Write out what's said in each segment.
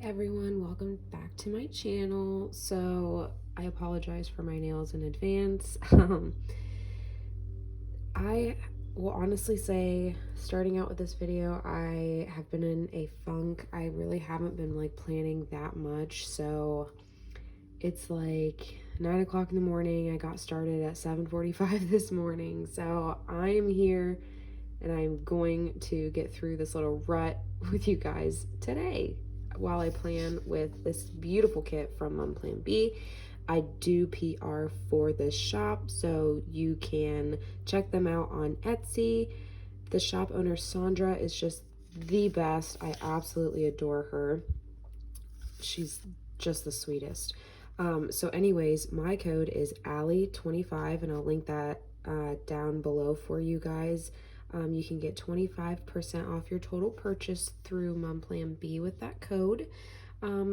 everyone, welcome back to my channel. So I apologize for my nails in advance. I will honestly say, starting out with this video, I have been in a funk. I really haven't been like planning that much, so it's like 9 o'clock in the morning. I got started at 7:45 this morning, so I'm here and I'm going to get through this little rut with you guys today while I plan with this beautiful kit from Mumplanbee. I do PR for this shop, so you can check them out on Etsy. The shop owner, Sandra, is just the best. I absolutely adore her. She's just the sweetest. So anyways, my code is ALLIE25, and I'll link that down below for you guys. You can get 25% off your total purchase through Mumplanbee with that code.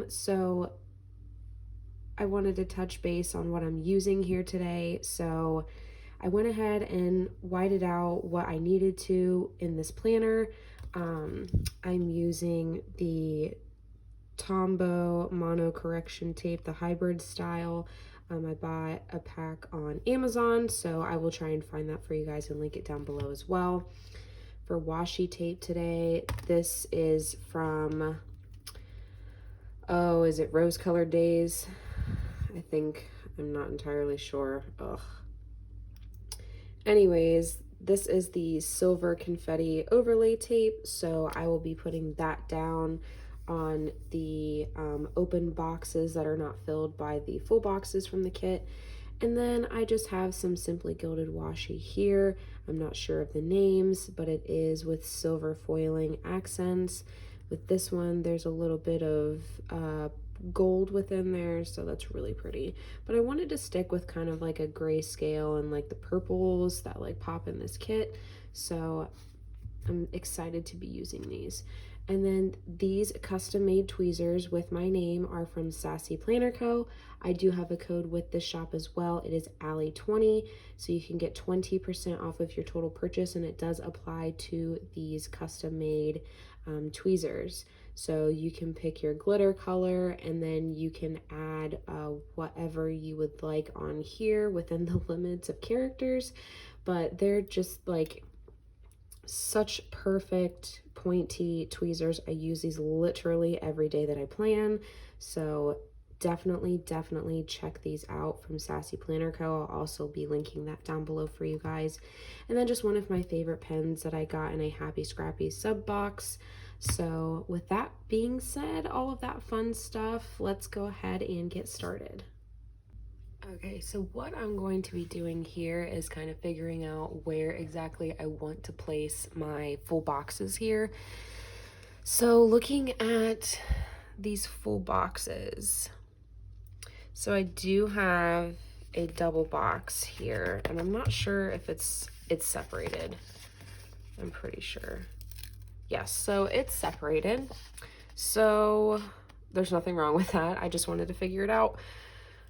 So I wanted to touch base on what I'm using here today. So I went ahead and whited out what I needed to in this planner. I'm using the Tombow mono correction tape, the hybrid style. I bought a pack on Amazon, so I will try and find that for you guys and link it down below as well. For washi tape today, this is from, is it Rose Colored Days? I think, I'm not entirely sure. Ugh. Anyways, this is the silver confetti overlay tape, so I will be putting that down on the open boxes that are not filled by the full boxes from the kit. And then I just have some Simply Gilded washi here. I'm not sure of the names, but it is with silver foiling accents. With this one, there's a little bit of gold within there, so that's really pretty. But I wanted to stick with kind of like a grayscale and like the purples that like pop in this kit, so I'm excited to be using these. And then these custom-made tweezers with my name are from Sassy Planner Co. I do have a code with this shop as well. It is ALLIE20, so you can get 20% off of your total purchase, and it does apply to these custom-made tweezers. So you can pick your glitter color, and then you can add whatever you would like on here within the limits of characters, but they're just like such perfect pointy tweezers. I use these literally every day that I plan, so definitely check these out from Sassy Planner Co. I'll also be linking that down below for you guys. And then just one of my favorite pens that I got in a Happy Scrappy sub box. So with that being said, all of that fun stuff, let's go ahead and get started. Okay, so what I'm going to be doing here is kind of figuring out where exactly I want to place my full boxes here. So looking at these full boxes, so I do have a double box here, and I'm not sure if it's separated. I'm pretty sure. Yes, so it's separated. So there's nothing wrong with that. I just wanted to figure it out.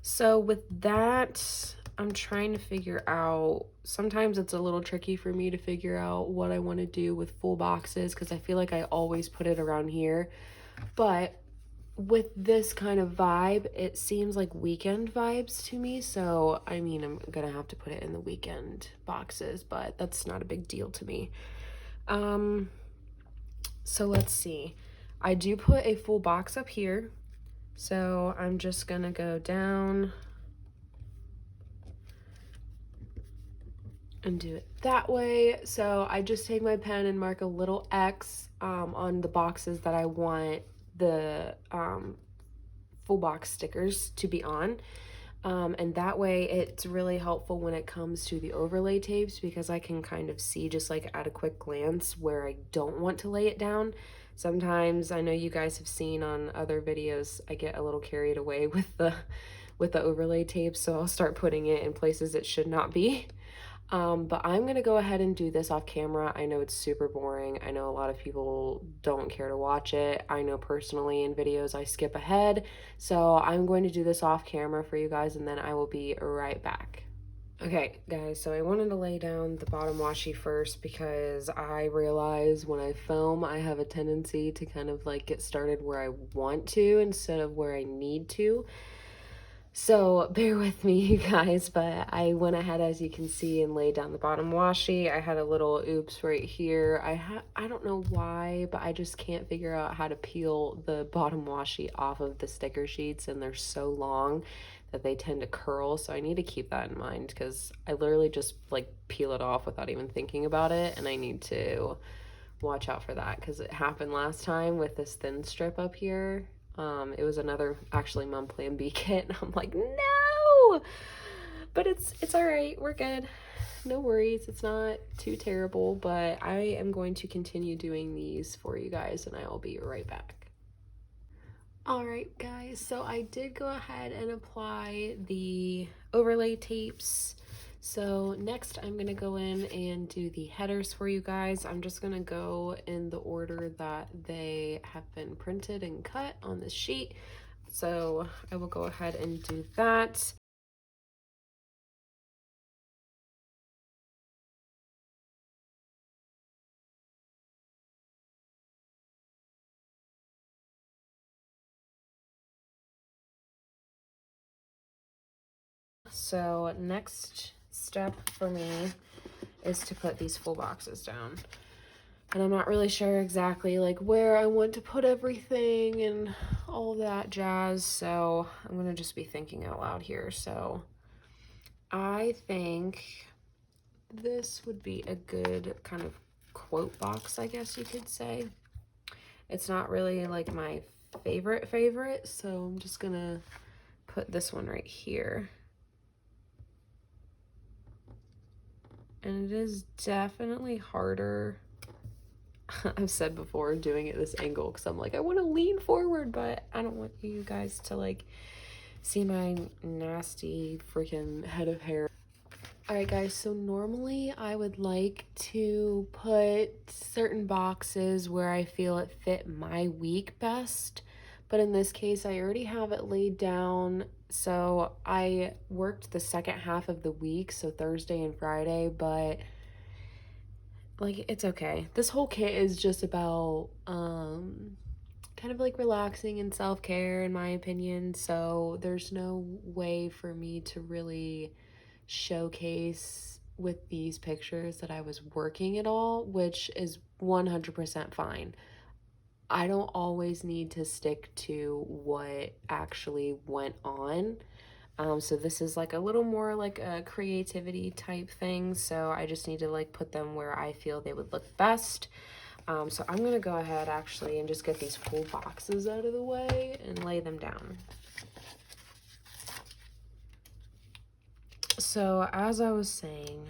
So with that, I'm trying to figure out, sometimes it's a little tricky for me to figure out what I want to do with full boxes because I feel like I always put it around here. But with this kind of vibe, it seems like weekend vibes to me. So, I mean, I'm going to have to put it in the weekend boxes, but that's not a big deal to me. So let's see. I do put a full box up here. So I'm just gonna go down and do it that way. So I just take my pen and mark a little X on the boxes that I want the full box stickers to be on. And that way it's really helpful when it comes to the overlay tapes because I can kind of see just like at a quick glance where I don't want to lay it down. Sometimes, I know you guys have seen on other videos, I get a little carried away with the overlay tape, so I'll start putting it in places it should not be. But I'm gonna go ahead and do this off camera. I know it's super boring. I know a lot of people don't care to watch it. I know personally in videos I skip ahead. So I'm going to do this off camera for you guys, and then I will be right back. Okay, guys, so I wanted to lay down the bottom washi first because I realize when I film, I have a tendency to kind of like get started where I want to instead of where I need to. So bear with me, you guys, but I went ahead, as you can see, and laid down the bottom washi. I had a little oops right here. I don't know why, but I just can't figure out how to peel the bottom washi off of the sticker sheets, and they're so long that they tend to curl, so I need to keep that in mind because I literally just like peel it off without even thinking about it, and I need to watch out for that because it happened last time with this thin strip up here. It was another actually Mumplanbee kit, and I'm like, no, but it's all right, we're good, no worries, it's not too terrible. But I am going to continue doing these for you guys, and I will be right back. All right, guys, so I did go ahead and apply the overlay tapes. So next I'm gonna go in and do the headers for you guys. I'm just gonna go in the order that they have been printed and cut on this sheet. So I will go ahead and do that. So next step for me is to put these full boxes down. And I'm not really sure exactly like where I want to put everything and all that jazz, so I'm gonna just be thinking out loud here. So I think this would be a good kind of quote box, I guess you could say. It's not really like my favorite, so I'm just gonna put this one right here. And it is definitely harder, I've said before, doing it this angle because I'm like, I want to lean forward, but I don't want you guys to like see my nasty freaking head of hair. All right, guys, so normally I would like to put certain boxes where I feel it fit my week best, but in this case I already have it laid down. So I worked the second half of the week, so Thursday and Friday, but like it's okay. This whole kit is just about kind of like relaxing and self-care in my opinion, so there's no way for me to really showcase with these pictures that I was working at all, which is 100% fine. I don't always need to stick to what actually went on. So this is like a little more like a creativity type thing, so I just need to like put them where I feel they would look best. So I'm gonna go ahead actually and just get these full boxes out of the way and lay them down. So as I was saying,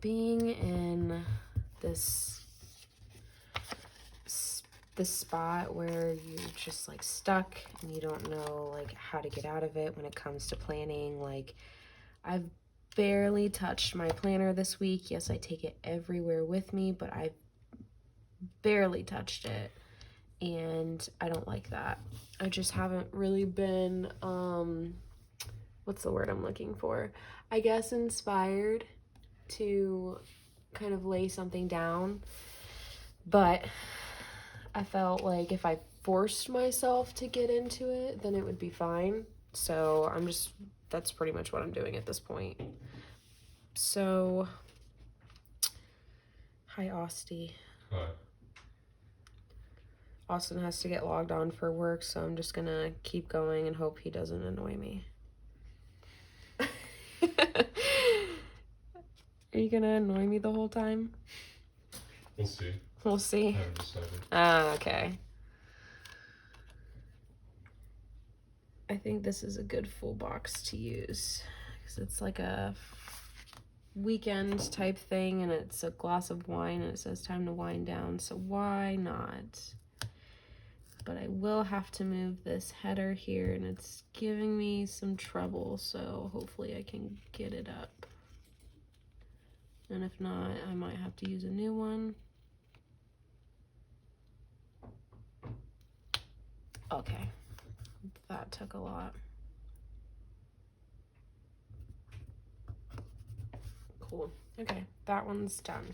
being in this spot where you're just like stuck and you don't know like how to get out of it when it comes to planning, like I've barely touched my planner this week. Yes, I take it everywhere with me, but I've barely touched it, and I don't like that. I just haven't really been what's the word I'm looking for, I guess inspired to kind of lay something down. But I felt like if I forced myself to get into it, then it would be fine. So that's pretty much what I'm doing at this point. So, hi, Austie. Hi. Austin has to get logged on for work, so I'm just gonna keep going and hope he doesn't annoy me. Are you gonna annoy me the whole time? We'll see. We'll see. I haven't decided. Okay. I think this is a good full box to use because it's like a weekend type thing, and it's a glass of wine and it says time to wind down, so why not? But I will have to move this header here, and it's giving me some trouble, so hopefully I can get it up. And if not, I might have to use a new one. Okay, that took a lot. Cool. Okay, that one's done.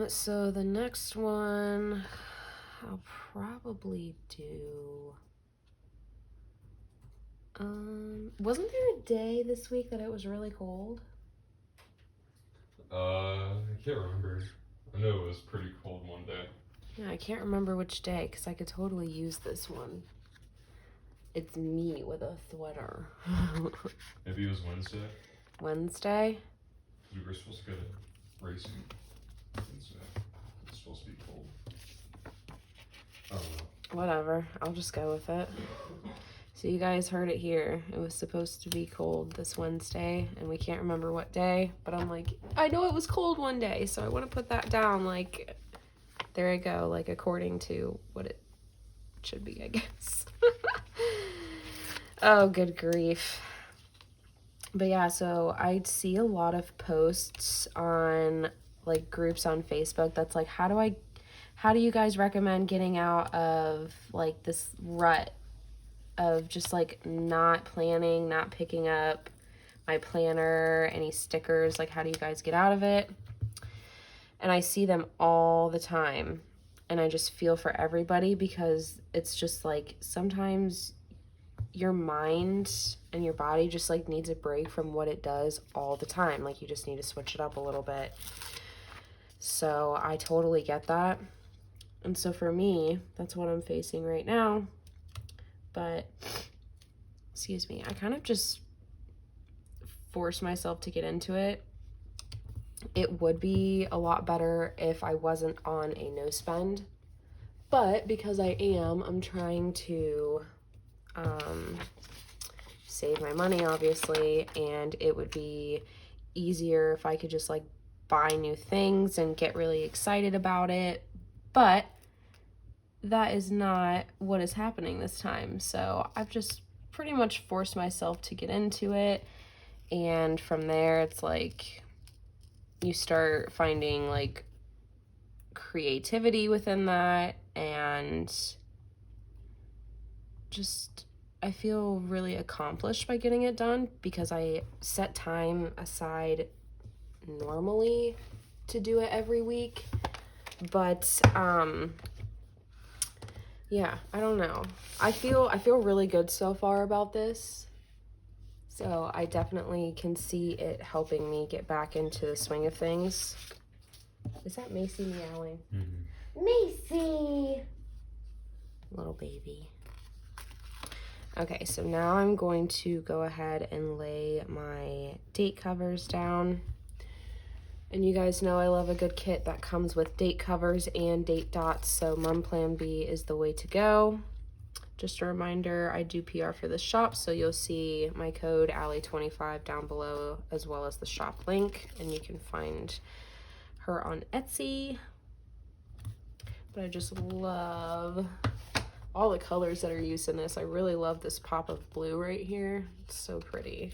So the next one I'll probably do, wasn't there a day this week that it was really cold? I can't remember. I know it was pretty cold one day. Yeah, I can't remember which day because I could totally use this one. It's me with a sweater. Maybe it was Wednesday. Wednesday? We were supposed to go to racing Wednesday. It's supposed to be cold. I don't know. Whatever, I'll just go with it. So you guys heard it here. It was supposed to be cold this Wednesday, and we can't remember what day, but I'm like, I know it was cold one day, so I want to put that down, like, there I go, like, according to what it should be, I guess. Oh, good grief. But yeah, so I see a lot of posts on, like, groups on Facebook that's like, how do you guys recommend getting out of, like, this rut of just, like, not planning, not picking up my planner, any stickers, like, how do you guys get out of it? And I see them all the time, and I just feel for everybody because it's just, like, sometimes your mind and your body just, like, needs a break from what it does all the time. Like, you just need to switch it up a little bit. So I totally get that. And so for me, that's what I'm facing right now. But, excuse me, I kind of just force myself to get into it. It would be a lot better if I wasn't on a no spend. But because I am, I'm trying to save my money, obviously, and it would be easier if I could just, like, buy new things and get really excited about it. But that is not what is happening this time. So I've just pretty much forced myself to get into it. And from there, it's like you start finding, like, creativity within that. And just, I feel really accomplished by getting it done because I set time aside normally to do it every week. But, yeah, I don't know. I feel really good so far about this. So I definitely can see it helping me get back into the swing of things. Is that Macy meowing? Mm-hmm. Macy! Little baby. Okay, so now I'm going to go ahead and lay my date covers down. And you guys know I love a good kit that comes with date covers and date dots, so Mumplanbee is the way to go. Just a reminder, I do PR for the shop, so you'll see my code ALLIE25 down below, as well as the shop link, and you can find her on Etsy. But I just love all the colors that are used in this. I really love this pop of blue right here. It's so pretty.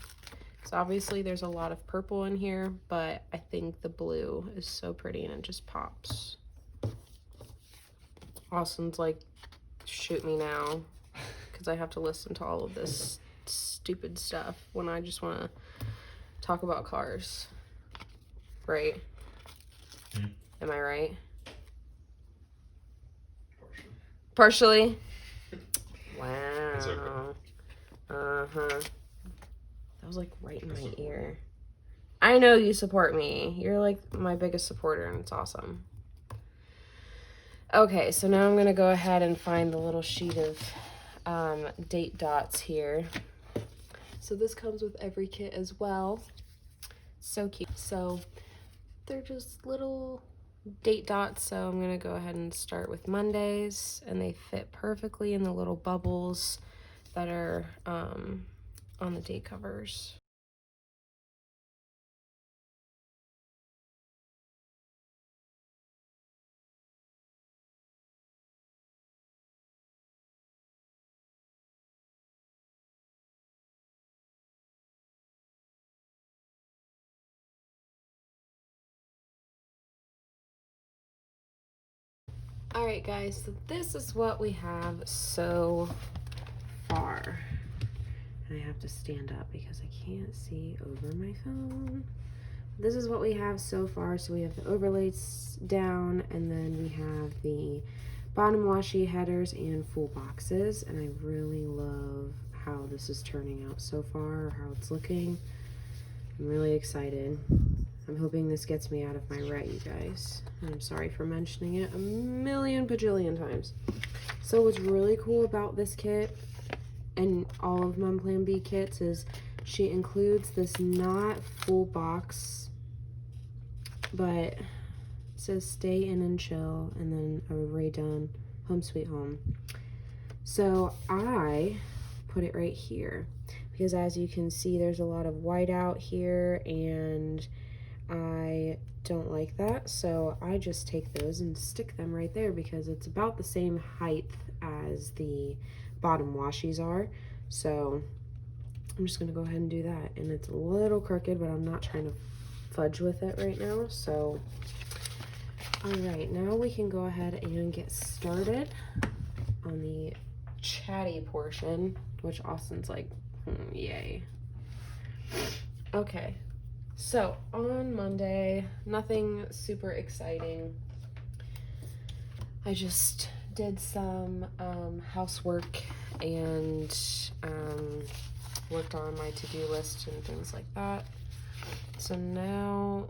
So obviously there's a lot of purple in here, but I think the blue is so pretty and it just pops. Austin's like, shoot me now, because I have to listen to all of this stupid stuff when I just want to talk about cars. Right? Am I right? Partially? Wow. It's okay. Uh-huh. That was like right in my ear. I know you support me. You're like my biggest supporter and it's awesome. Okay, so now I'm gonna go ahead and find the little sheet of date dots here. So this comes with every kit as well. So cute. So they're just little date dots, so I'm gonna go ahead and start with Mondays, and they fit perfectly in the little bubbles that are on the date covers. Alright guys, so this is what we have so far. And I have to stand up because I can't see over my phone. This is what we have so far. So we have the overlays down, and then we have the bottom washi headers and full boxes. And I really love how this is turning out so far, how it's looking. I'm really excited. I'm hoping this gets me out of my rut, you guys. I'm sorry for mentioning it a million bajillion times. So what's really cool about this kit and all of Mumplanbee kits is she includes this not full box, but it says stay in and chill, and then a redone home sweet home. So I put it right here because, as you can see, there's a lot of white out here and I don't like that, so I just take those and stick them right there because it's about the same height as the bottom washies are. So I'm just gonna go ahead and do that. And it's a little crooked, but I'm not trying to fudge with it right now. So all right, now we can go ahead and get started on the chatty portion, which Austin's like, yay. Okay, so on Monday, nothing super exciting. I just did some housework and worked on my to-do list and things like that. So now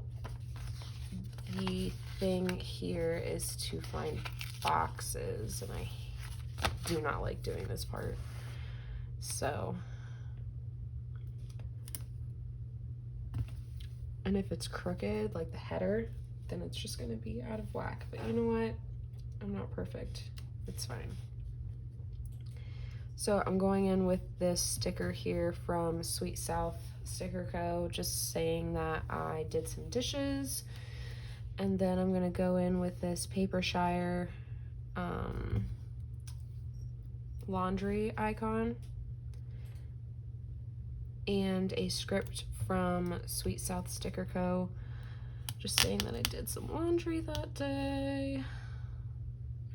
the thing here is to find boxes, and I do not like doing this part. So, and if it's crooked, like the header, then it's just gonna be out of whack. But you know what? I'm not perfect. It's fine. So I'm going in with this sticker here from Sweet South Sticker Co, just saying that I did some dishes. And then I'm gonna go in with this Papershire laundry icon and a script from Sweet South Sticker Co, just saying that I did some laundry that day.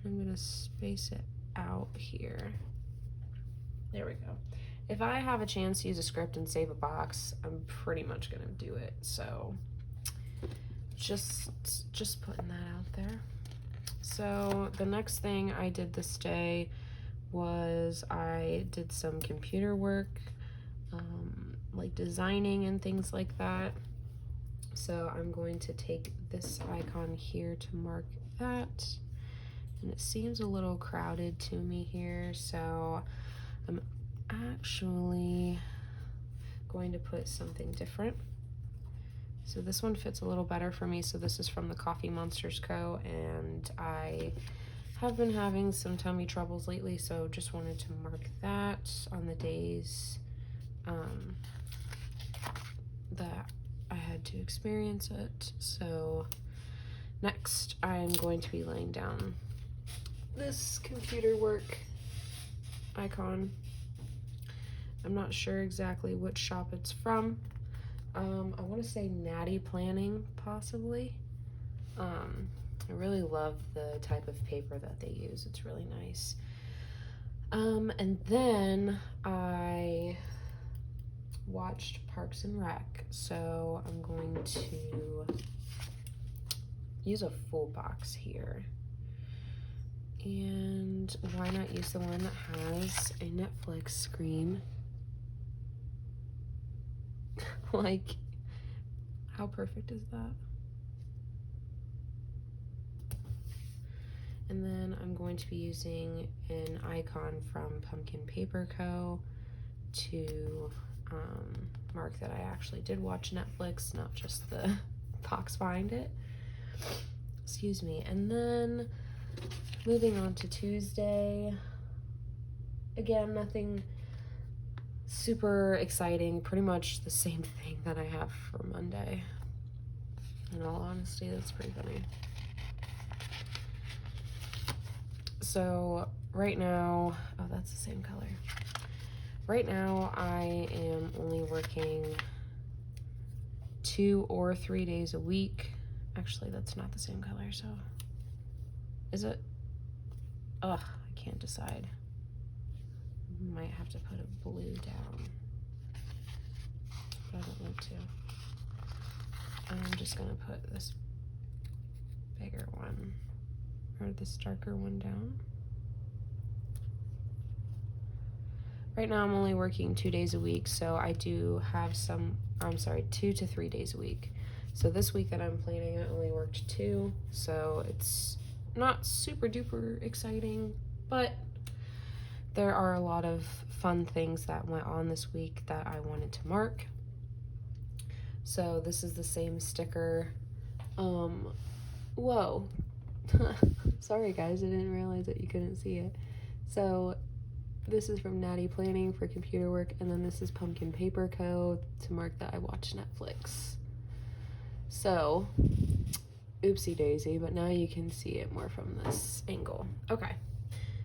I'm gonna space it out here. There we go. If I have a chance to use a script and save a box, I'm pretty much gonna do it. So just putting that out there. So the next thing I did this day was I did some computer work, like designing and things like that. So I'm going to take this icon here to mark that. And it seems a little crowded to me here, so I'm actually going to put something different. So this one fits a little better for me. So this is from the Coffee Monsterz Co, and I have been having some tummy troubles lately, so just wanted to mark that on the days that I had to experience it. So next I'm going to be laying down this computer work icon. I'm not sure exactly which shop it's from. I want to say Natty Planning, possibly. I really love the type of paper that they use. It's really nice. And then I watched Parks and Rec, so I'm going to use a full box here. And why not use the one that has a Netflix screen? Like, how perfect is that? And then I'm going to be using an icon from Pumpkin Paper Co to mark that I actually did watch Netflix, not just the box behind it. Excuse me. And then moving on to Tuesday. Again, nothing super exciting, pretty much the same thing that I have for Monday. In all honesty, that's pretty funny. So right now, oh, that's the same color. Right now, I am only working 2 or 3 days a week. Actually, that's not the same color, so is it? Ugh, I can't decide. Might have to put a blue down. doesn't want to. I'm just gonna put this bigger one, or this darker one down. Right now I'm only working 2 days a week, so I do have some, I'm sorry, 2 to 3 days a week. So this week that I'm planning, I only worked 2, so it's not super duper exciting, but there are a lot of fun things that went on this week that I wanted to mark. So this is the same sticker. Whoa. Sorry guys, I didn't realize that you couldn't see it. So this is from Natty Planning for computer work, and then this is Pumpkin Paper Co. to mark that I watch Netflix. So, oopsie daisy, but now you can see it more from this angle. Okay,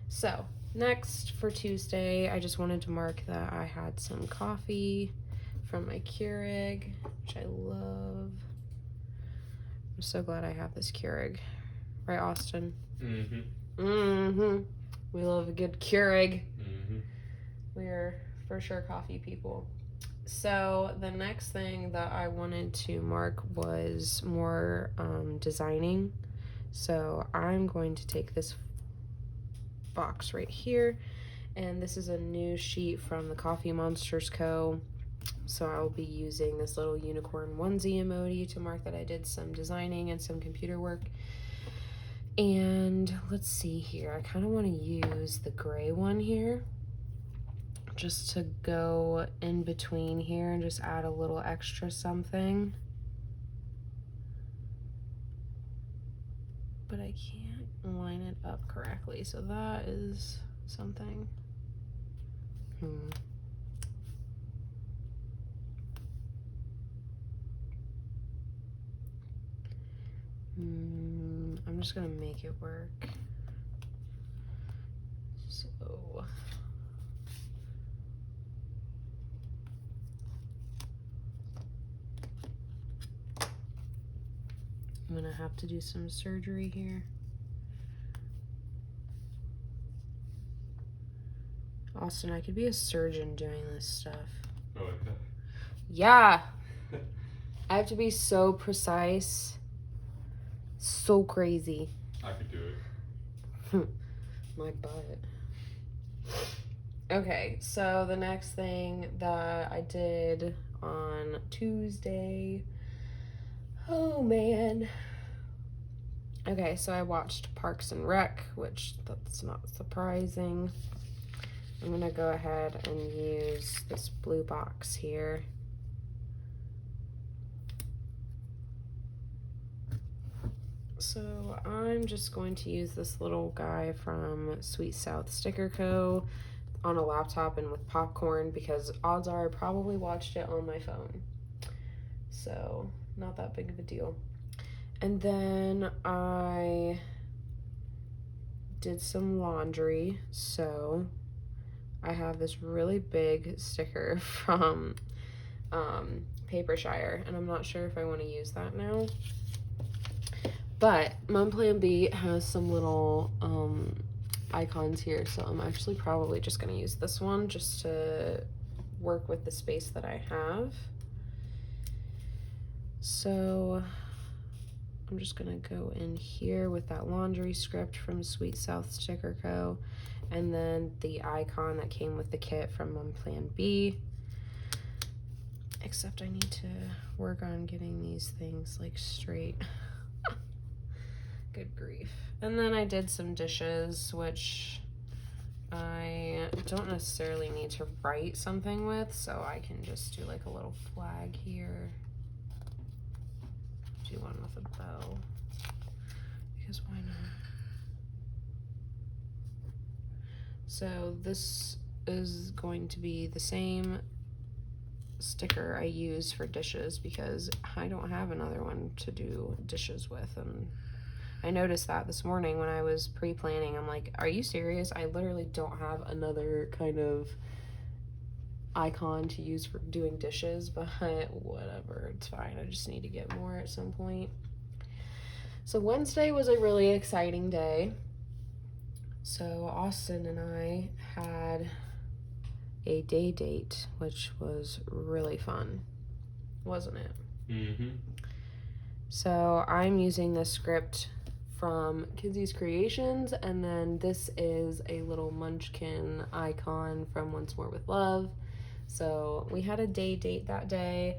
so next for Tuesday, I just wanted to mark that I had some coffee from my Keurig, which I love. I'm so glad I have this Keurig. Right, Austin? Mm-hmm. Mm-hmm. We love a good Keurig. Mm-hmm. We're for sure coffee people. So the next thing that I wanted to mark was more designing. So I'm going to take this box right here, and this is a new sheet from the Coffee Monsterz Co. So I'll be using this little unicorn onesie emoji to mark that I did some designing and some computer work. And let's see here, I kind of want to use the gray one here just to go in between here and just add a little extra something. But I can't line it up correctly, so that is something. I'm just gonna make it work. So I'm gonna have to do some surgery here. Austin, I could be a surgeon doing this stuff. Oh, like that? Yeah. I have to be so precise. So crazy. I could do it. My butt. Okay, so the next thing that I did on Tuesday. Oh man. Okay, so I watched Parks and Rec, which that's not surprising. I'm gonna go ahead and use this blue box here. So I'm just going to use this little guy from Sweet South Sticker Co. on a laptop and with popcorn, because odds are I probably watched it on my phone. So not that big of a deal. And then I did some laundry. So I have this really big sticker from Papershire, and I'm not sure if I want to use that now. But Mumplanbee has some little icons here, so I'm actually probably just going to use this one just to work with the space that I have. So I'm just going to go in here with that laundry script from Sweet South Sticker Co. And then the icon that came with the kit from Mumplanbee. Except I need to work on getting these things like straight. Good grief. And then I did some dishes, which I don't necessarily need to write something with, so I can just do like a little flag here. Do one with a bow, because why not? So this is going to be the same sticker I use for dishes, because I don't have another one to do dishes with, and I noticed that this morning when I was pre-planning. I'm like, are you serious? I literally don't have another kind of icon to use for doing dishes, but whatever, it's fine. I just need to get more at some point. So Wednesday was a really exciting day. So Austin and I had a day date, which was really fun. wasn't it? Mm-hmm. So I'm using this script from Kinzi's Creations, and then this is a little munchkin icon from OnceMoreWithLove. So we had a day date that day,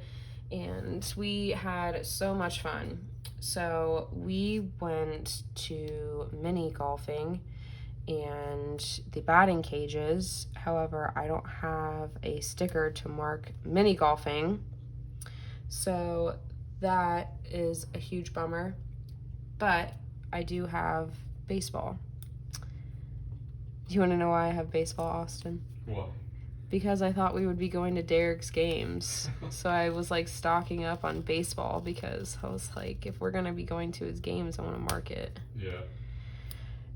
and we had so much fun. So we went to mini golfing and the batting cages. However, I don't have a sticker to mark mini golfing, so that is a huge bummer. But I do have baseball. Do you want to know why I have baseball, Austin? What? Because I thought we would be going to Derek's games. So I was like stocking up on baseball because I was like, if we're going to be going to his games, I want to mark it. Yeah.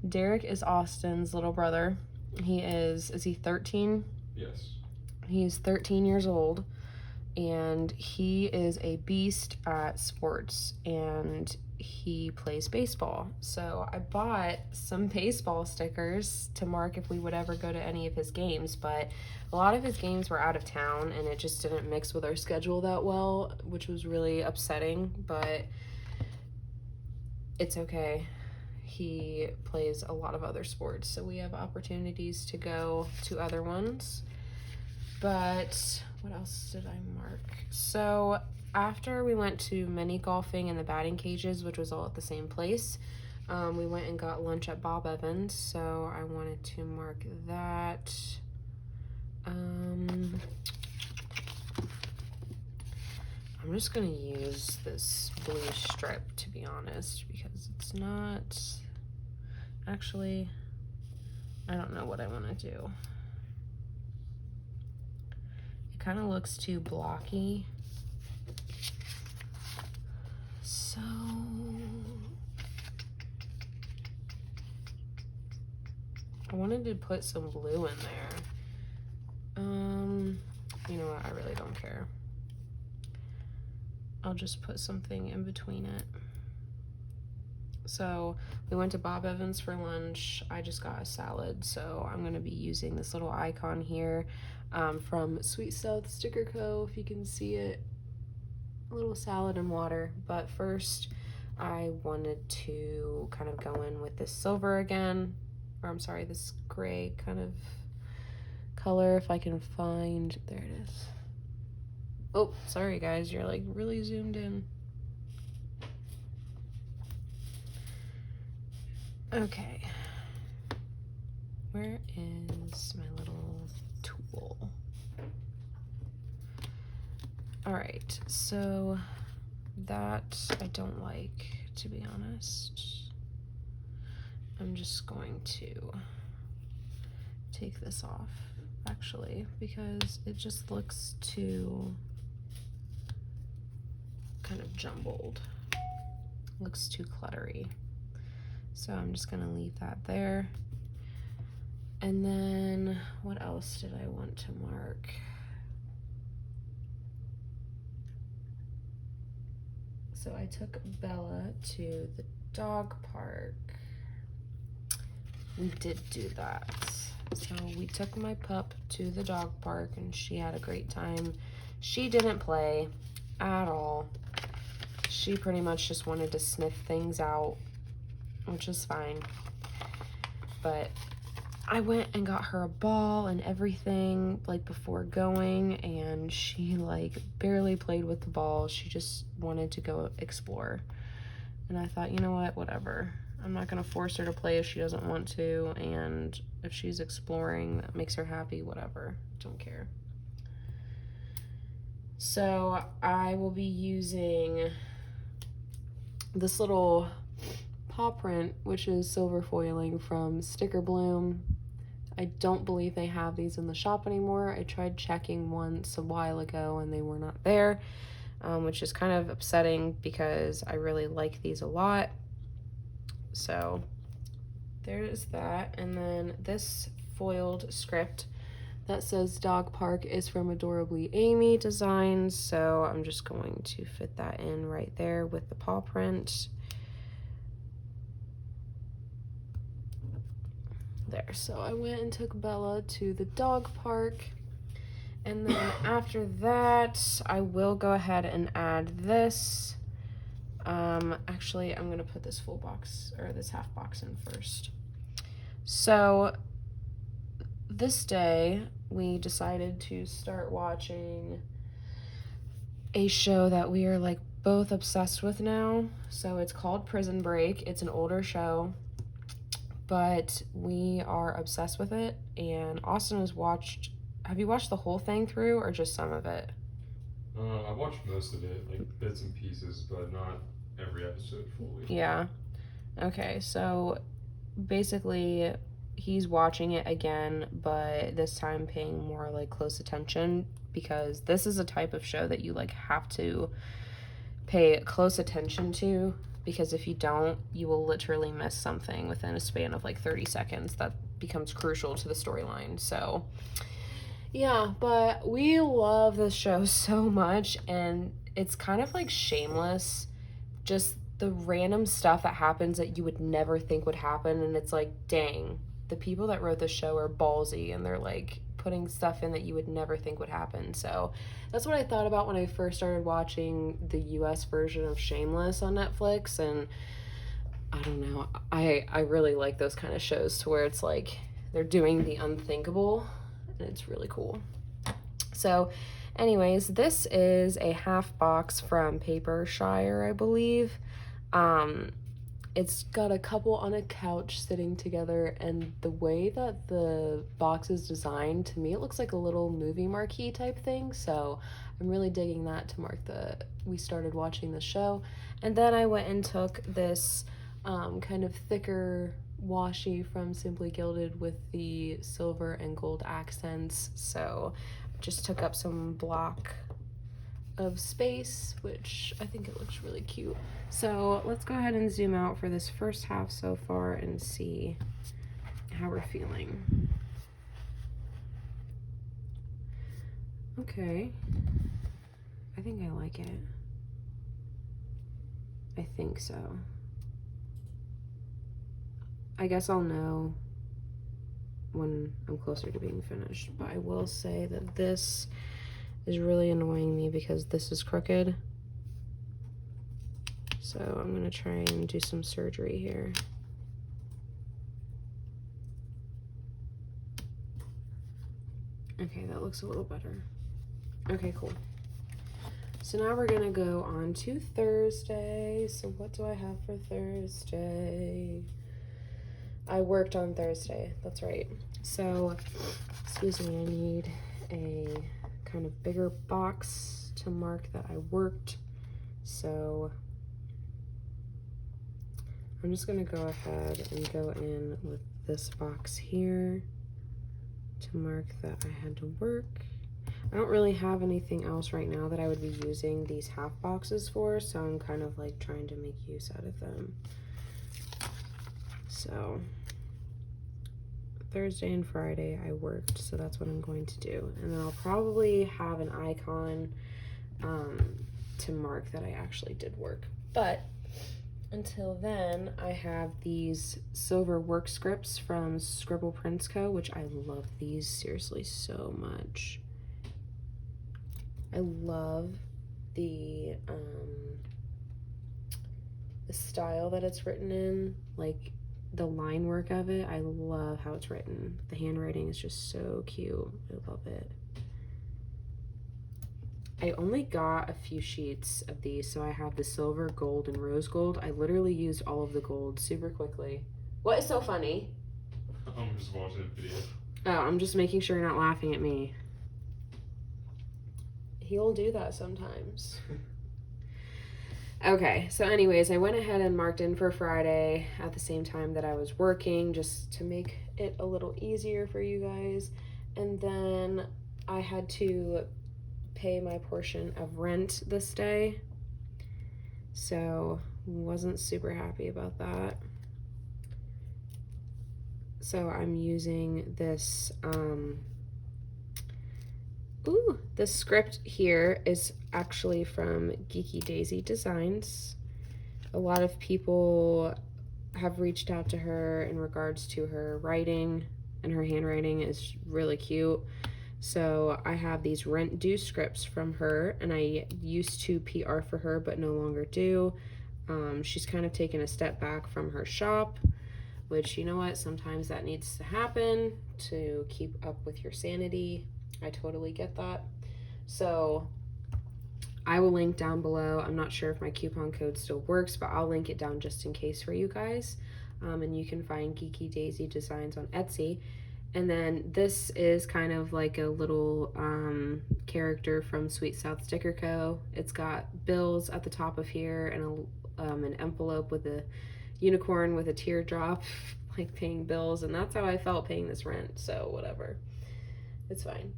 Derek is Austin's little brother. Is he 13? Yes. He's 13 years old, and he is a beast at sports, and he plays baseball. So I bought some baseball stickers to mark if we would ever go to any of his games, but a lot of his games were out of town, and it just didn't mix with our schedule that well, which was really upsetting, but it's okay. He plays a lot of other sports, so we have opportunities to go to other ones. But what else did I mark? So after we went to mini golfing and the batting cages, which was all at the same place, we went and got lunch at Bob Evans, so I wanted to mark that. I'm just gonna use this blue strip, to be honest, because it's not, actually, I don't know what I want to do. It kind of looks too blocky. So I wanted to put some blue in there. You know what, I really don't care. I'll just put something in between it. So we went to Bob Evans for lunch. I just got a salad, so I'm gonna be using this little icon here from Sweet South Sticker Co, if you can see it. A little salad and water. But first I wanted to kind of go in with this silver again, or I'm sorry, this gray kind of color, if I can find, there it is. Oh, sorry guys, you're like really zoomed in. Okay. Where is my little tool? All right, so that I don't like, to be honest. I'm just going to take this off, actually, because it just looks too kind of jumbled. Looks too cluttery. So I'm just gonna leave that there. And then what else did I want to mark? So I took Bella to the dog park. We did do that. So we took my pup to the dog park and she had a great time. She didn't play at all. She pretty much just wanted to sniff things out, which is fine. But I went and got her a ball and everything like before going, and she like barely played with the ball. She just wanted to go explore. And I thought, you know what, whatever. I'm not gonna force her to play if she doesn't want to, and if she's exploring, that makes her happy, whatever. Don't care. So I will be using this little paw print, which is silver foiling from Sticker Bloom. I don't believe they have these in the shop anymore. I tried checking once a while ago and they were not there, which is kind of upsetting because I really like these a lot. So there is that. And then this foiled script that says Dog Park is from Adorably Amy Designs. So I'm just going to fit that in right there with the paw print. There, so I went and took Bella to the dog park, And then after that, I will go ahead and add this. Actually, I'm gonna put this full box, or this half box in first. So this day, we decided to start watching a show that we are like both obsessed with now. So it's called Prison Break. It's an older show, but we are obsessed with it. And Austin has watched, have you watched the whole thing through or just some of it? I watched most of it, like bits and pieces, but not every episode fully. Yeah. Okay, so basically he's watching it again, but this time paying more like close attention, because this is a type of show that you like have to pay close attention to, because if you don't, you will literally miss something within a span of like 30 seconds that becomes crucial to the storyline. So yeah, but we love this show so much, and it's kind of like shameless, just the random stuff that happens that you would never think would happen. And it's like, dang, the people that wrote this show are ballsy, and they're like putting stuff in that you would never think would happen. So that's what I thought about when I first started watching the US version of Shameless on Netflix. And I don't know, I really like those kind of shows to where it's like they're doing the unthinkable, and it's really cool. So anyways, this is a half box from Papershire, I believe. It's got a couple on a couch sitting together, and the way that the box is designed, to me it looks like a little movie marquee type thing. So I'm really digging that to mark we started watching the show. And then I went and took this kind of thicker washi from Simply Gilded with the silver and gold accents. So just took up some block of space, which I think it looks really cute. So let's go ahead and zoom out for this first half so far and see how we're feeling. Okay, I think I like it. I think so. I guess I'll know when I'm closer to being finished, but I will say that this is really annoying me because this is crooked. So I'm gonna try and do some surgery here. Okay, that looks a little better. Okay, cool. So now we're gonna go on to Thursday. So what do I have for Thursday? I worked on Thursday, that's right. So, excuse me, I need a kind of bigger box to mark that I worked. So I'm just gonna go ahead and go in with this box here to mark that I had to work. I don't really have anything else right now that I would be using these half boxes for, so I'm kind of like trying to make use out of them. So Thursday and Friday I worked, so that's what I'm going to do. And then I'll probably have an icon to mark that I actually did work. But until then, I have these silver work scripts from Scribble Prints Co, which I love these seriously so much. I love the style that it's written in, like the line work of it. I love how it's written. The handwriting is just so cute. I love it. I only got a few sheets of these, so I have the silver, gold, and rose gold. I literally used all of the gold super quickly. What is so funny? I'm just watching a video. Oh, I'm just making sure you're not laughing at me. He'll do that sometimes. Okay, so anyways, I went ahead and marked in for Friday at the same time that I was working, just to make it a little easier for you guys. And then I had to pay my portion of rent this day, so wasn't super happy about that. So I'm using this this script here is actually from Geeky Daisy Designs. A lot of people have reached out to her in regards to her writing, and her handwriting is really cute. So I have these rent due scripts from her, and I used to PR for her but no longer do. She's kind of taken a step back from her shop, which, you know what, sometimes that needs to happen to keep up with your sanity. I totally get that. So I will link down below. I'm not sure if my coupon code still works, but I'll link it down just in case for you guys. And you can find Geeky Daisy Designs on Etsy. And then this is kind of like a little character from Sweet South Sticker Co. It's got bills at the top of here and an envelope with a unicorn with a teardrop, like paying bills. And that's how I felt paying this rent, so whatever. It's fine.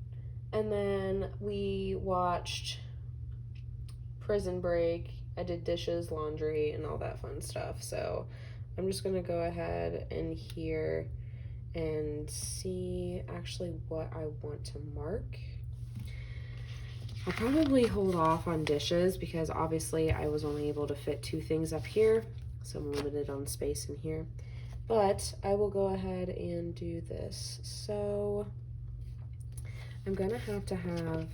And then we watched Prison Break. I did dishes, laundry, and all that fun stuff. So I'm just gonna go ahead and here and see actually what I want to mark. I'll probably hold off on dishes because obviously I was only able to fit 2 things up here, so I'm limited on space in here. But I will go ahead and do this. So I'm gonna have to have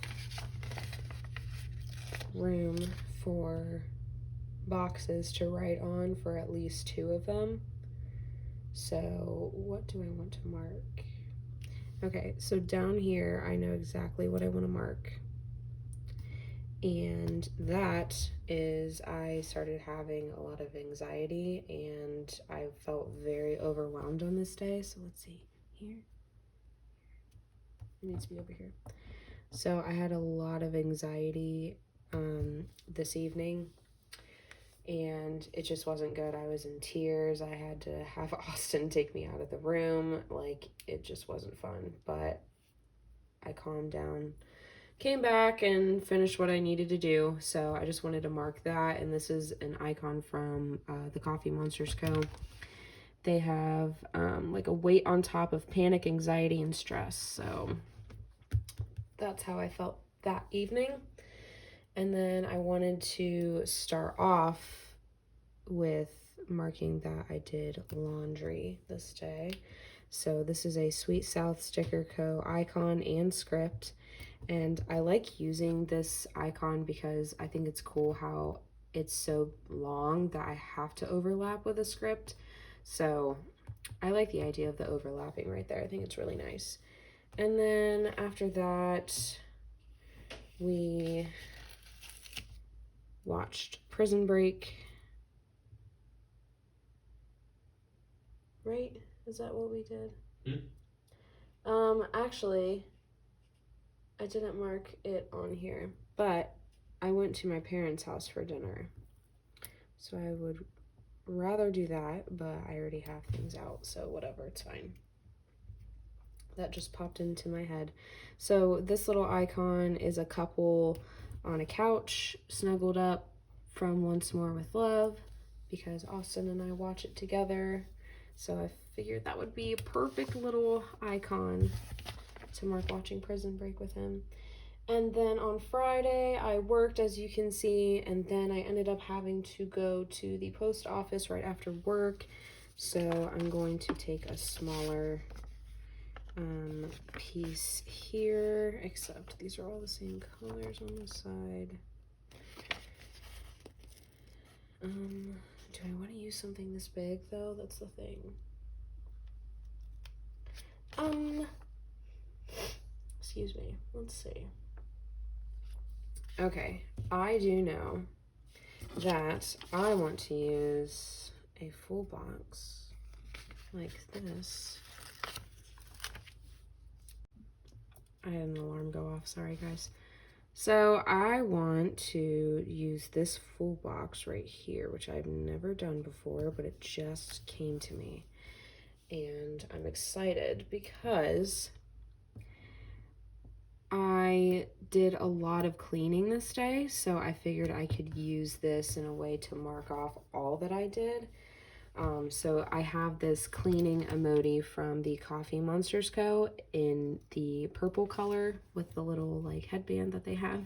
room for boxes to write on for at least 2 of them. So what do I want to mark? Okay, so down here I know exactly what I want to mark. And that is, I started having a lot of anxiety and I felt very overwhelmed on this day. So let's see, here. It needs to be over here. So I had a lot of anxiety this evening, and it just wasn't good. I was in tears. I had to have Austin take me out of the room. Like, it just wasn't fun, but I calmed down, came back, and finished what I needed to do. So I just wanted to mark that. And this is an icon from the Coffee Monsterz Co. They have like a weight on top of panic, anxiety, and stress. So that's how I felt that evening. And then I wanted to start off with marking that I did laundry this day. So this is a Sweet South Sticker Co. icon and script. And I like using this icon because I think it's cool how it's so long that I have to overlap with a script. So I like the idea of the overlapping right there. I think it's really nice. And then after that, we watched Prison Break. Right? Is that what we did? Actually, I didn't mark it on here, but I went to my parents' house for dinner. So I would rather do that, but I already have things out, so whatever, it's fine. That just popped into my head. So this little icon is a couple on a couch, snuggled up from OnceMoreWithLove, because Austin and I watch it together. So I figured that would be a perfect little icon to mark watching Prison Break with him. And then on Friday, I worked, as you can see, and then I ended up having to go to the post office right after work. So I'm going to take a smaller piece here, except these are all the same colors on the side. Do I want to use something this big though? That's the thing. Excuse me, let's see. Okay, I do know that I want to use a full box like this. I had an alarm go off, sorry guys. So I want to use this full box right here, which I've never done before, but it just came to me. And I'm excited because I did a lot of cleaning this day, so I figured I could use this in a way to mark off all that I did. So I have this cleaning emoji from the Coffee Monsterz Co. in the purple color with the little like headband that they have.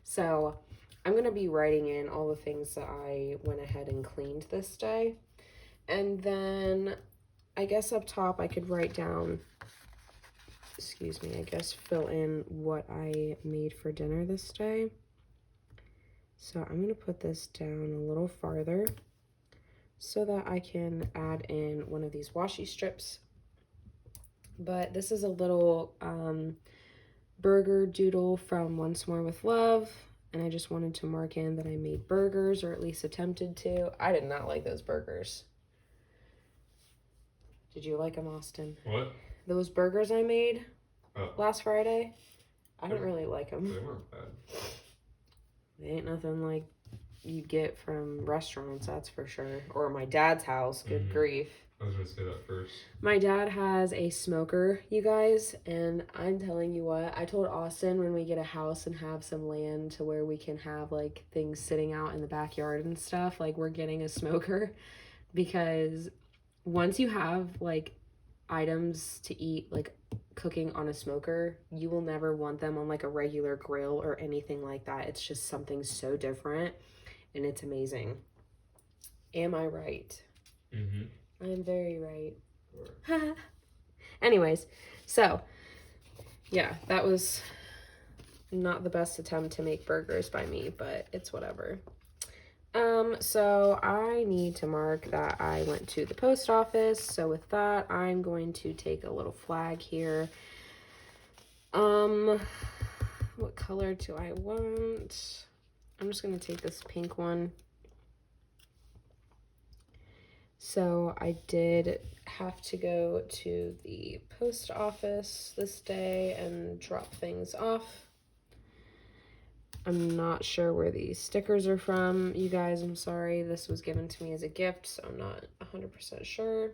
So I'm going to be writing in all the things that I went ahead and cleaned this day. And then I guess up top I could write down excuse me, I guess fill in what I made for dinner this day. So I'm gonna put this down a little farther so that I can add in one of these washi strips. But this is a little burger doodle from OnceMoreWithLove, and I just wanted to mark in that I made burgers, or at least attempted to. I did not like those burgers. Did you like them, Austin? What? Those burgers I made last Friday? I didn't really like them. They weren't bad. They ain't nothing like you get from restaurants, that's for sure. Or my dad's house, good grief. I was going to say that first. My dad has a smoker, you guys, and I'm telling you what, I told Austin when we get a house and have some land to where we can have like things sitting out in the backyard and stuff, like we're getting a smoker, because once you have like items to eat, like cooking on a smoker, you will never want them on like a regular grill or anything like that. It's just something so different, and it's amazing. Am I right? Mm-hmm. I am very right. Sure. Anyways, so yeah, that was not the best attempt to make burgers by me, but it's whatever. So I need to mark that I went to the post office. So with that, I'm going to take a little flag here. What color do I want? I'm just going to take this pink one. So I did have to go to the post office this day and drop things off. I'm not sure where these stickers are from, you guys. I'm sorry. This was given to me as a gift, so I'm not 100% sure.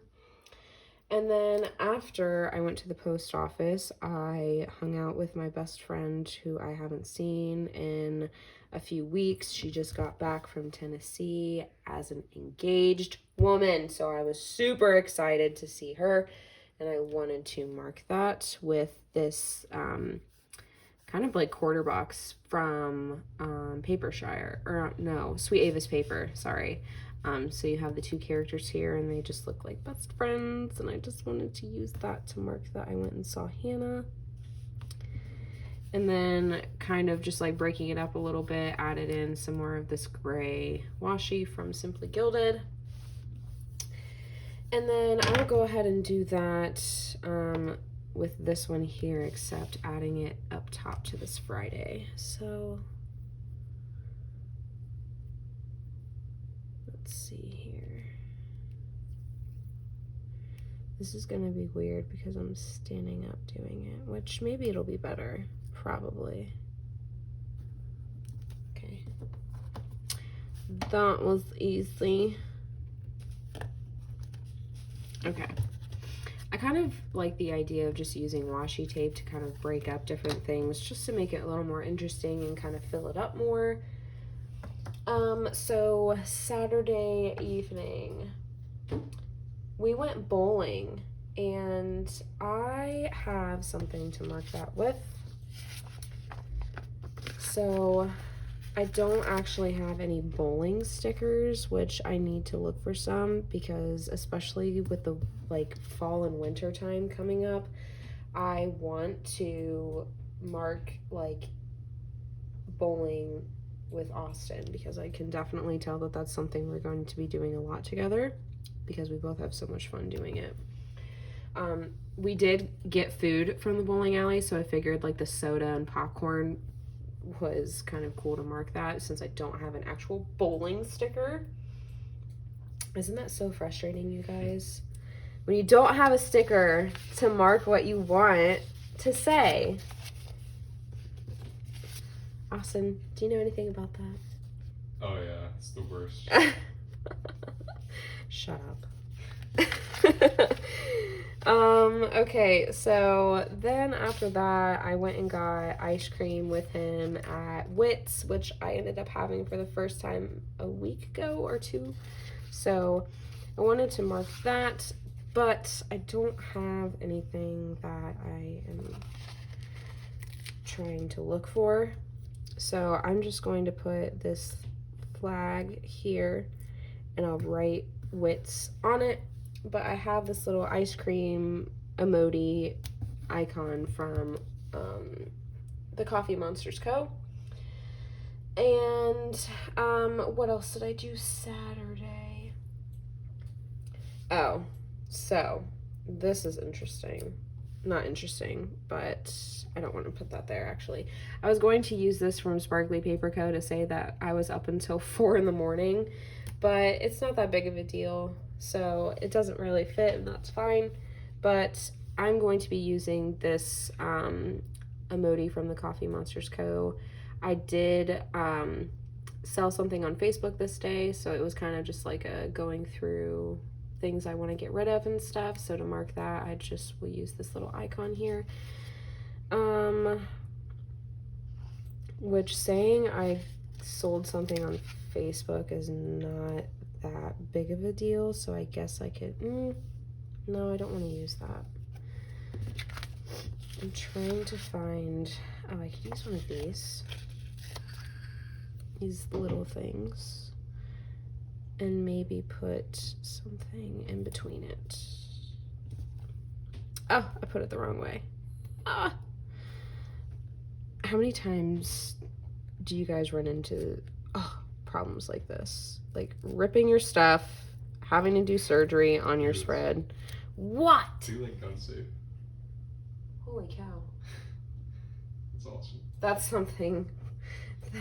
And then after I went to the post office, I hung out with my best friend who I haven't seen in a few weeks. She just got back from Tennessee as an engaged woman, so I was super excited to see her, and I wanted to mark that with this kind of like quarter box from Papershire, or no, Sweet Ava's paper, sorry. So you have the two characters here, and they just look like best friends, and I just wanted to use that to mark that I went and saw Hannah. And then kind of just like breaking it up a little bit, added in some more of this gray washi from Simply Gilded. And then I will go ahead and do that with this one here, except adding it up top to this Friday. So let's see here. This is gonna be weird because I'm standing up doing it, which maybe it'll be better, probably. Okay, that was easy. Okay, I kind of like the idea of just using washi tape to kind of break up different things, just to make it a little more interesting and kind of fill it up more. So Saturday evening, we went bowling, and I have something to mark that with. So I don't actually have any bowling stickers, which I need to look for some, because especially with the like fall and winter time coming up, I want to mark like bowling with Austin, because I can definitely tell that that's something we're going to be doing a lot together, because we both have so much fun doing it. We did get food from the bowling alley, so I figured like the soda and popcorn was kind of cool to mark that, since I don't have an actual bowling sticker. Isn't that so frustrating, you guys? When you don't have a sticker to mark what you want to say. Austin, do you know anything about that? Oh yeah, it's the worst. Shut up. Okay, so then after that, I went and got ice cream with him at Wits, which I ended up having for the first time a week ago or two. So I wanted to mark that, but I don't have anything that I am trying to look for. So I'm just going to put this flag here, and I'll write Wits on it. But I have this little ice cream emoji icon from the Coffee Monsterz Co. And what else did I do Saturday? Oh, so this is interesting. Not interesting, but I don't want to put that there actually. I was going to use this from Sparkly Paper Co. to say that I was up until 4 in the morning, but it's not that big of a deal, so it doesn't really fit, and that's fine. But I'm going to be using this emoji from the Coffee Monsterz Co. I did sell something on Facebook this day, so it was kind of just like a going through things I want to get rid of and stuff. So to mark that, I just will use this little icon here. Which saying I sold something on Facebook is not that big of a deal, so I guess I could, no, I don't want to use that. I'm trying to find, oh, I could use one of these little things, and maybe put something in between it. Oh, I put it the wrong way. Ah! How many times do you guys run into problems like this? Like ripping your stuff, having to do surgery on your spread. What? Do you like gun safe? Holy cow. That's awesome. That's something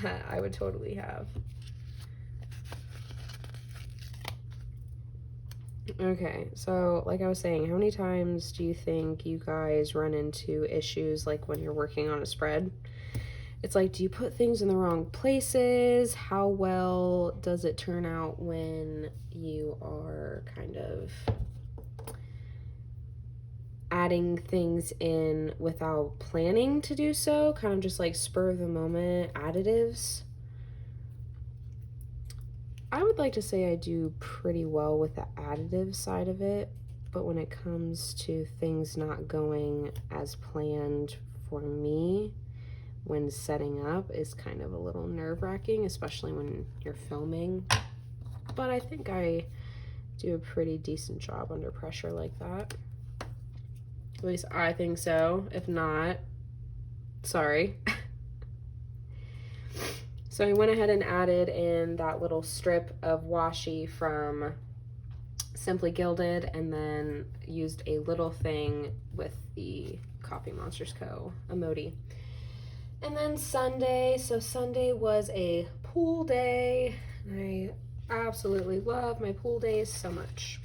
that I would totally have. Okay, so like I was saying, how many times do you think you guys run into issues like when you're working on a spread? It's like, do you put things in the wrong places? How well does it turn out when you are kind of adding things in without planning to do so? Kind of just like spur of the moment additives. I would like to say I do pretty well with the additive side of it, but when it comes to things not going as planned for me when setting up is kind of a little nerve-wracking, especially when you're filming. But I think I do a pretty decent job under pressure like that. At least I think so. If not, sorry. So I went ahead and added in that little strip of washi from Simply Gilded, and then used a little thing with the Coffee Monsterz Co. emoji. And then Sunday, so Sunday was a pool day. I absolutely love my pool days so much.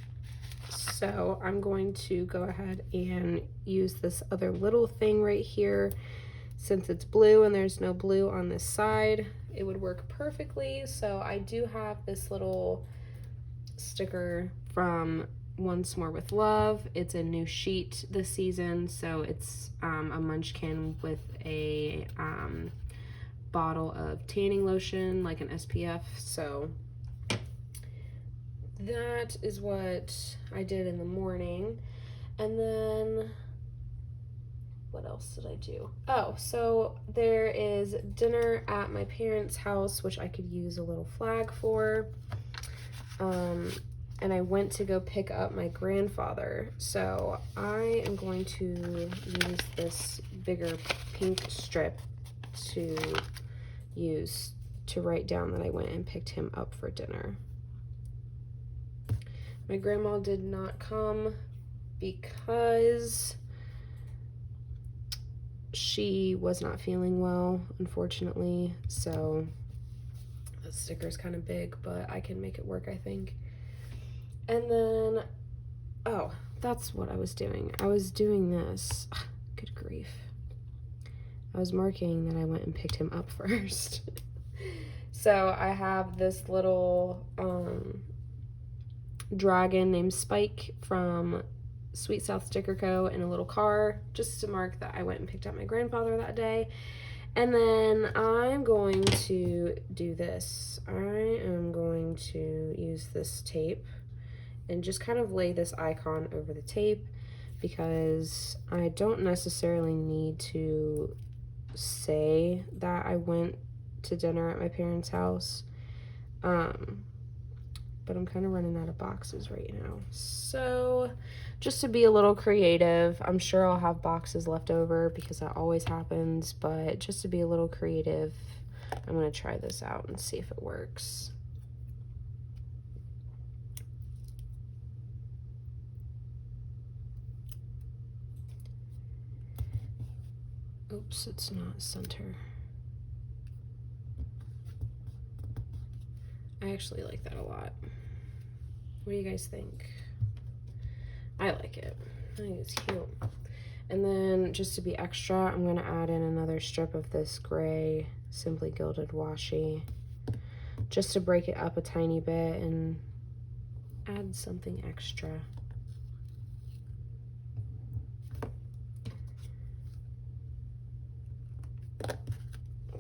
So I'm going to go ahead and use this other little thing right here. Since it's blue and there's no blue on this side, it would work perfectly. So I do have this little sticker from OnceMoreWithLove. It's a new sheet this season, so it's a munchkin with a bottle of tanning lotion, like an SPF. So that is what I did in the morning. And then what else did I do? Oh, so there is dinner at my parents' house, which I could use a little flag for. And I went to go pick up my grandfather. So I am going to use this bigger pink strip to use to write down that I went and picked him up for dinner. My grandma did not come because she was not feeling well, unfortunately. So the sticker's kind of big, but I can make it work, I think. And then, oh, that's what I was doing. I was doing this. Good grief. I was marking that I went and picked him up first. So I have this little dragon named Spike from Sweet South Sticker Co. in a little car, just to mark that I went and picked up my grandfather that day. And then I'm going to do this. I am going to use this tape and just kind of lay this icon over the tape, because I don't necessarily need to say that I went to dinner at my parents' house. But I'm kind of running out of boxes right now. So just to be a little creative. I'm sure I'll have boxes left over because that always happens, but just to be a little creative, I'm going to try this out and see if it works. Oops, it's not center. I actually like that a lot. What do you guys think? I like it. I think it's cute. And then just to be extra, I'm going to add in another strip of this gray Simply Gilded washi just to break it up a tiny bit and add something extra.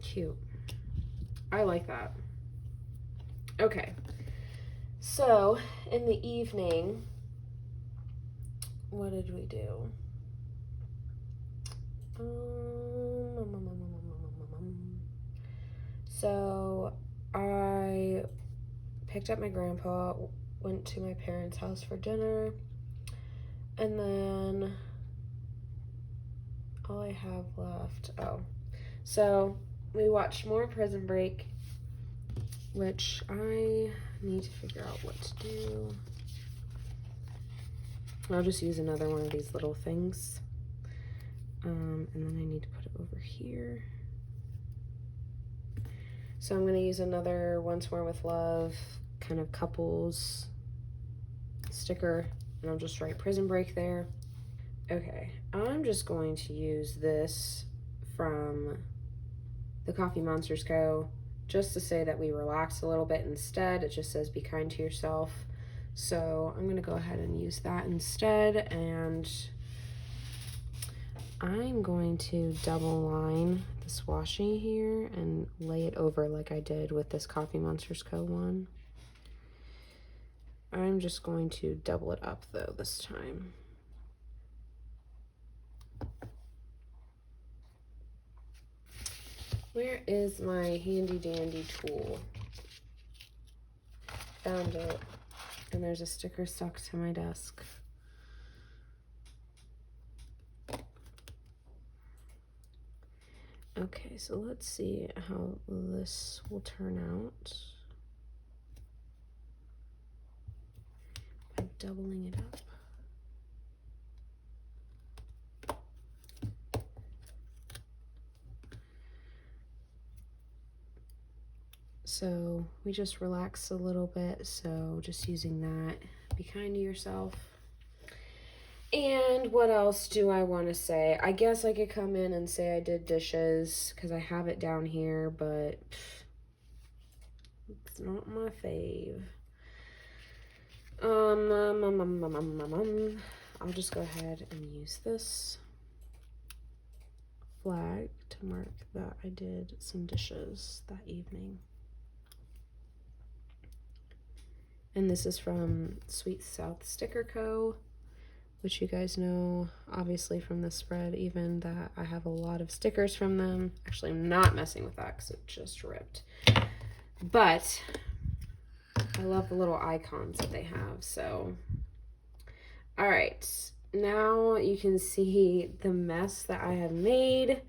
Cute. I like that. Okay, so in the evening, what did we do? So I picked up my grandpa, went to my parents' house for dinner, and then all I have left, so we watched more Prison Break, which I need to figure out what to do. I'll just use another one of these little things. And then I need to put it over here. So I'm going to use another Once More with Love kind of couples sticker, and I'll just write Prison Break there. Okay, I'm just going to use this from the Coffee Monsterz Co. just to say that we relax a little bit instead. It just says be kind to yourself. So I'm going to go ahead and use that instead, and I'm going to double line this washi here and lay it over like I did with this Coffee Monsterz Co. one. I'm just going to double it up though this time. Where is my handy dandy tool? Found it. And there's a sticker stuck to my desk. Okay, so let's see how this will turn out by doubling it up. So we just relax a little bit, so just using that. Be kind to yourself. And what else do I want to say? I guess I could come in and say I did dishes because I have it down here, but it's not my fave. I'll just go ahead and use this flag to mark that I did some dishes that evening. And this is from Sweet South Sticker Co., which you guys know, obviously, from the spread, even that I have a lot of stickers from them. Actually, I'm not messing with that because it just ripped. But I love the little icons that they have, so. All right, now you can see the mess that I have made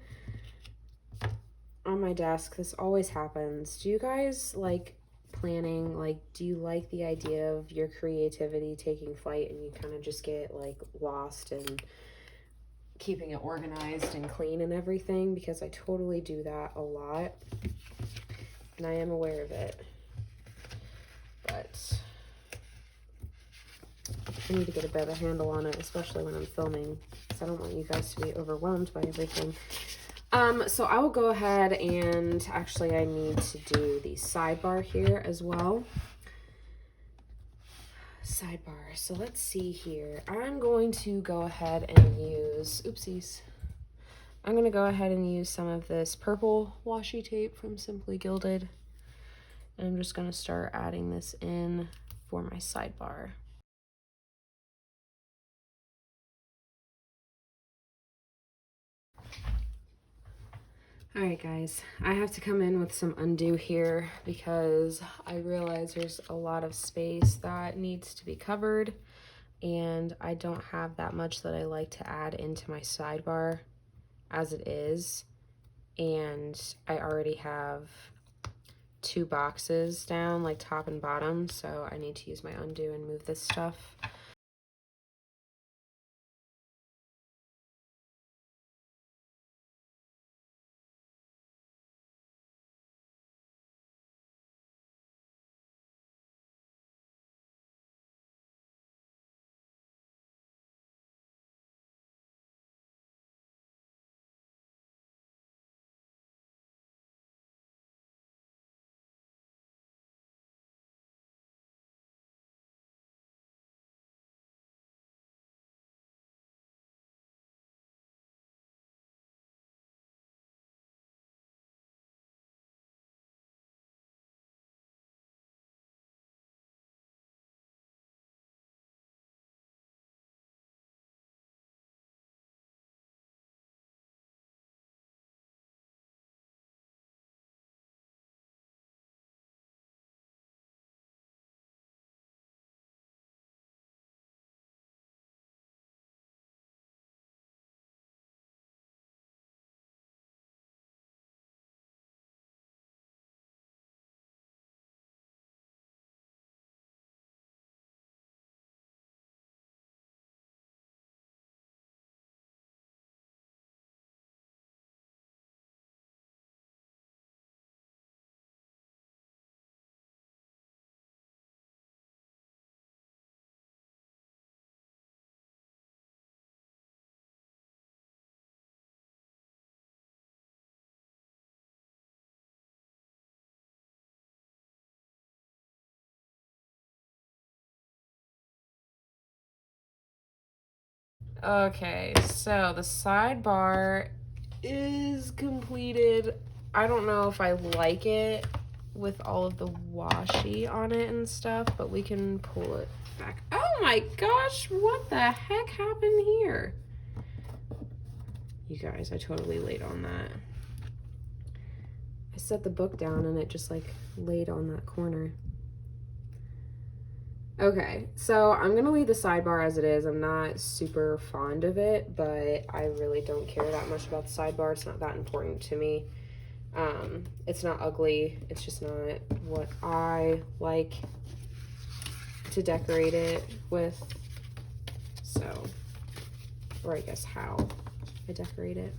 on my desk. This always happens. Do you guys like planning? Like, do you like the idea of your creativity taking flight and you kind of just get like lost in keeping it organized and clean and everything? Because I totally do that a lot, and I am aware of it, but I need to get a better handle on it, especially when I'm filming, because I don't want you guys to be overwhelmed by everything. So I will go ahead and actually I need to do the sidebar here as well. Sidebar. So let's see here. I'm going to go ahead and use, oopsies. I'm going to go ahead and use some of this purple washi tape from Simply Gilded. And I'm just going to start adding this in for my sidebar. Alright guys, I have to come in with some undo here because I realize there's a lot of space that needs to be covered. and I don't have that much that I like to add into my sidebar as it is, and I already have 2 boxes down, like top and bottom, so I need to use my undo and move this stuff. Okay, so the sidebar is completed. I don't know if I like it with all of the washi on it and stuff, but we can pull it back. Oh my gosh, what the heck happened here? You guys, I totally laid on that. I set the book down and it just like laid on that corner. Okay, so I'm gonna leave the sidebar as it is. I'm not super fond of it, but I really don't care that much about the sidebar. It's not that important to me. It's not ugly. It's just not what I like to decorate it with. So, or I guess how I decorate it.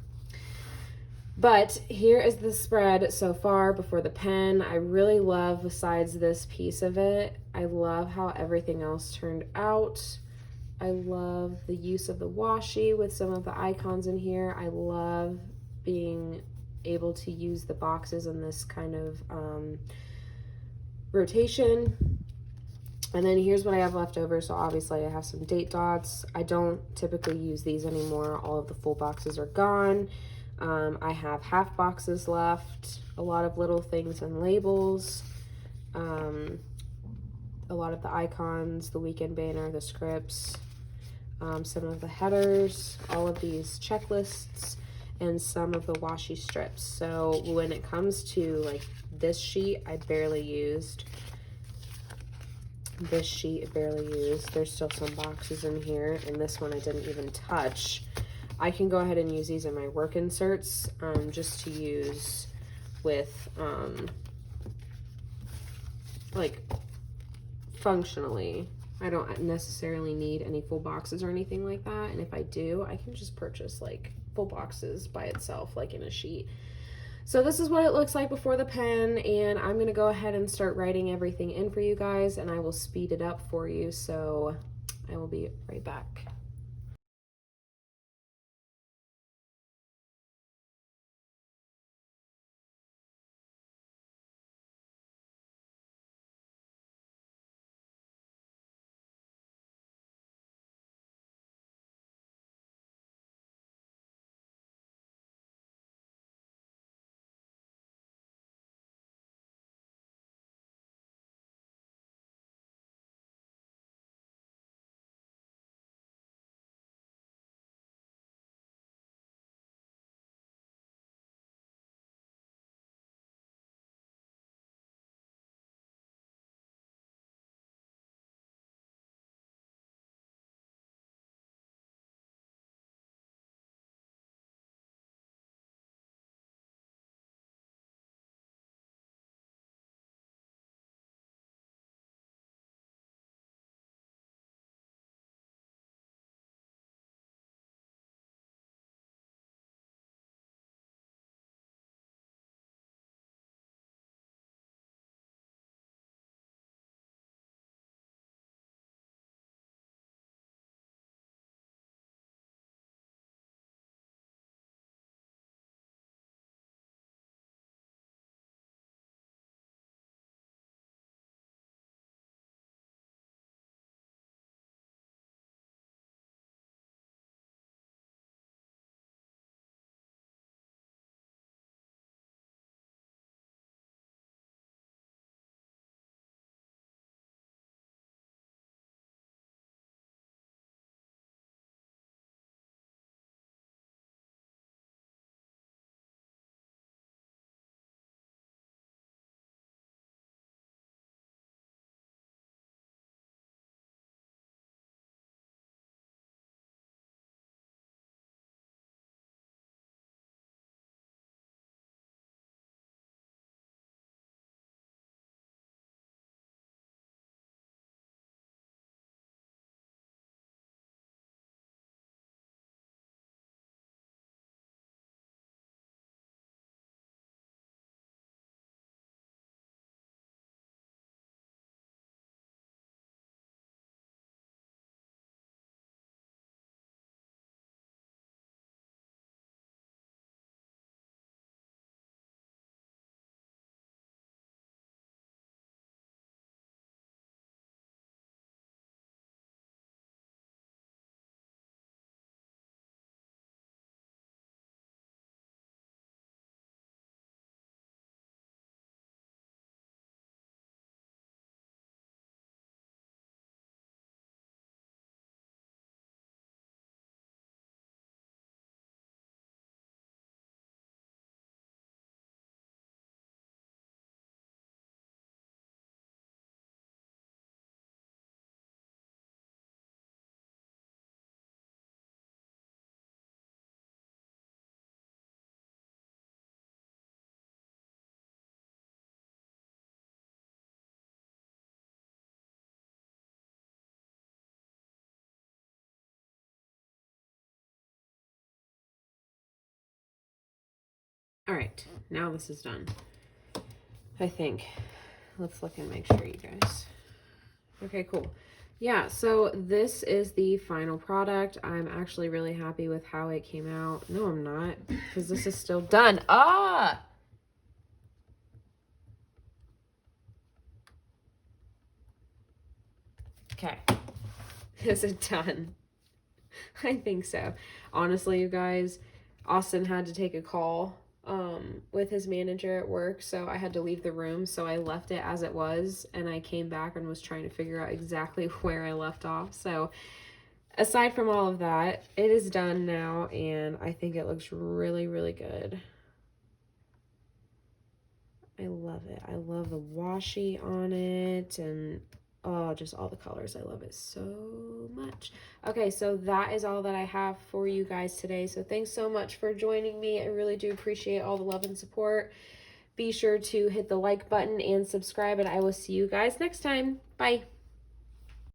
But here is the spread so far before the pen. I really love, besides this piece of it, I love how everything else turned out. I love the use of the washi with some of the icons in here. I love being able to use the boxes in this kind of rotation. And then here's what I have left over. So obviously I have some date dots. I don't typically use these anymore. All of the full boxes are gone. I have half boxes left, a lot of little things and labels, a lot of the icons, the weekend banner, the scripts, some of the headers, all of these checklists, and some of the washi strips. So when it comes to like this sheet, I barely used. This sheet I barely used. There's still some boxes in here, and this one I didn't even touch. I can go ahead and use these in my work inserts, just to use with, like, functionally. I don't necessarily need any full boxes or anything like that, and if I do, I can just purchase, like, full boxes by itself, like in a sheet. So this is what it looks like before the pen, and I'm going to go ahead and start writing everything in for you guys, and I will speed it up for you, so I will be right back. All right, now this is done, I think. Let's look and make sure, you guys. Okay, cool. Yeah, so this is the final product. I'm actually really happy with how it came out. No, I'm not, because this is still done. Ah! Okay. Is it done? I think so. Honestly, you guys, Austin had to take a call with his manager at work, so I had to leave the room, so I left it as it was, and I came back and was trying to figure out exactly where I left off. So aside from all of that, it is done now, and I think it looks really, really good. I love it. I love the washi on it, and oh, just all the colors. I love it so much. Okay, so that is all that I have for you guys today. So thanks so much for joining me. I really do appreciate all the love and support. Be sure to hit the like button and subscribe, and I will see you guys next time. Bye.